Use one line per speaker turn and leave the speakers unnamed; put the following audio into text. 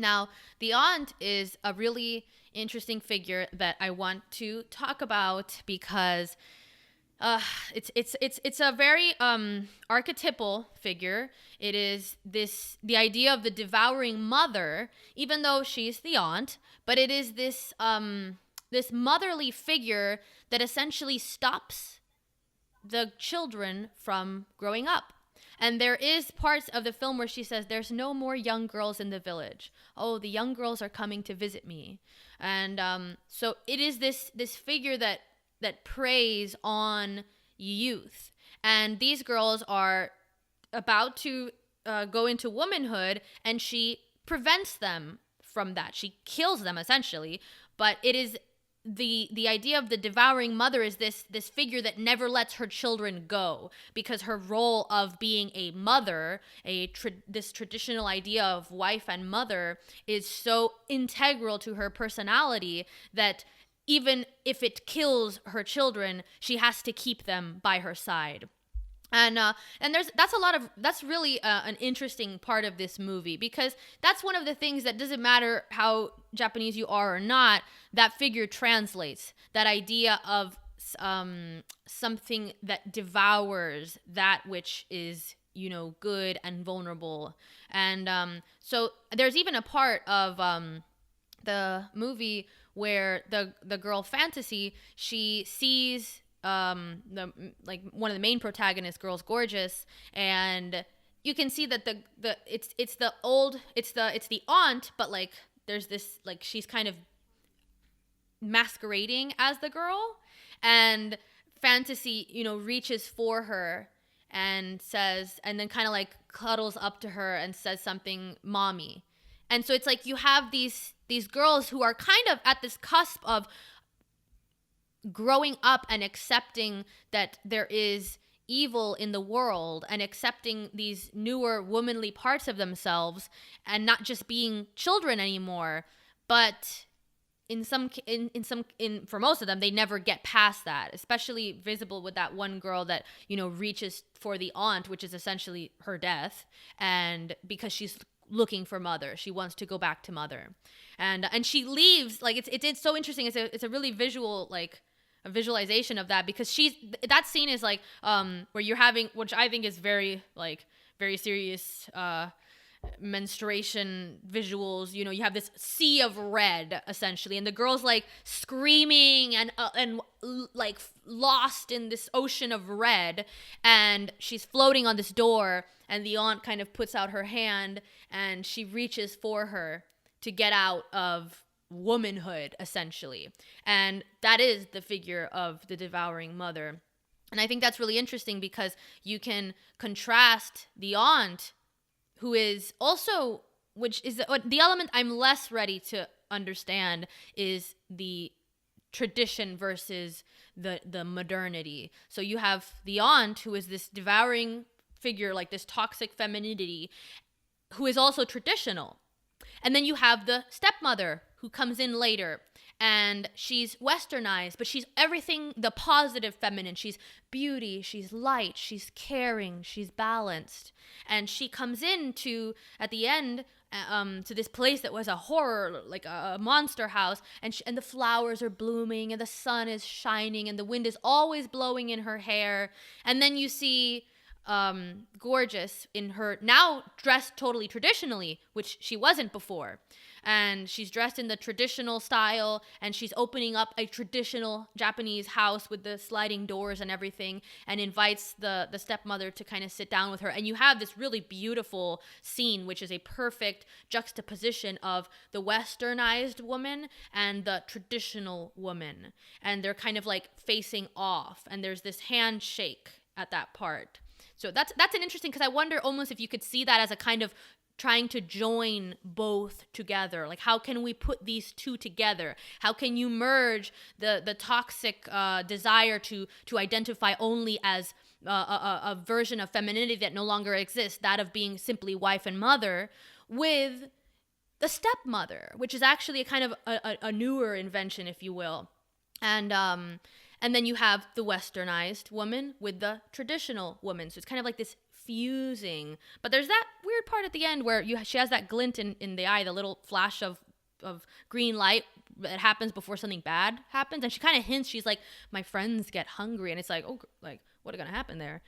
Now, the aunt is a really interesting figure that I want to talk about because uh, it's a very archetypal figure. It is the idea of the devouring mother, even though she's the aunt, but it is this motherly figure that essentially stops the children from growing up. And there is parts of the film where she says, "There's no more young girls in the village. Oh, the young girls are coming to visit me." And so it is this figure that preys on youth. And these girls are about to go into womanhood, and she prevents them from that. She kills them essentially, but it is the idea of the devouring mother is this figure that never lets her children go, because her role of being a mother, this traditional idea of wife and mother, is so integral to her personality that even if it kills her children, she has to keep them by her side. And that's really an interesting part of this movie, because that's one of the things that doesn't matter how Japanese you are or not, that figure translates that idea of something that devours that which is, good and vulnerable. And so there's even a part of the movie where the girl Fantasy, she sees one of the main protagonists, girl's gorgeous, and you can see that it's the aunt, but like there's this, like, she's kind of masquerading as the girl, and Fantasy reaches for her and says, and then kind of like cuddles up to her and says something, "Mommy." And so it's like you have these girls who are kind of at this cusp of growing up and accepting that there is evil in the world, and accepting these newer womanly parts of themselves, and not just being children anymore. But for most of them, they never get past that, especially visible with that one girl that reaches for the aunt, which is essentially her death, and because she's looking for mother, she wants to go back to mother, and she leaves. Like it's so interesting. It's a really visual, like a visualization of that, because that scene is like where you're having, which I think is very serious menstruation visuals. You have this sea of red essentially, and the girl's like screaming and like lost in this ocean of red, and she's floating on this door, and the aunt kind of puts out her hand and she reaches for her to get out of womanhood essentially. And that is the figure of the devouring mother. And I think that's really interesting, because you can contrast the aunt, who is also, which is the element I'm less ready to understand, is the tradition versus the modernity. So you have the aunt, who is this devouring figure, like this toxic femininity, who is also traditional. And then you have the stepmother, who comes in later, and she's westernized, but she's everything, the positive feminine. She's beauty, she's light, she's caring, she's balanced. And she comes into, at the end, to this place that was a horror, like a monster house, and the flowers are blooming, and the sun is shining, and the wind is always blowing in her hair. And then you see gorgeous in her, now dressed totally traditionally, which she wasn't before. And she's dressed in the traditional style, and she's opening up a traditional Japanese house with the sliding doors and everything, and invites the stepmother to kind of sit down with her. And you have this really beautiful scene, which is a perfect juxtaposition of the westernized woman and the traditional woman. And they're kind of like facing off, and there's this handshake at that part. So that's an interesting, because I wonder almost if you could see that as a kind of trying to join both together. Like, how can we put these two together? How can you merge the toxic desire to identify only as a version of femininity that no longer exists, that of being simply wife and mother, with the stepmother, which is actually a kind of a newer invention, if you will. And then you have the westernized woman with the traditional woman. So it's kind of like this confusing. But there's that weird part at the end where she has that glint in the eye, the little flash of green light that happens before something bad happens, and she kind of hints, she's like, my friends get hungry, and it's like, oh, like, what is gonna happen there?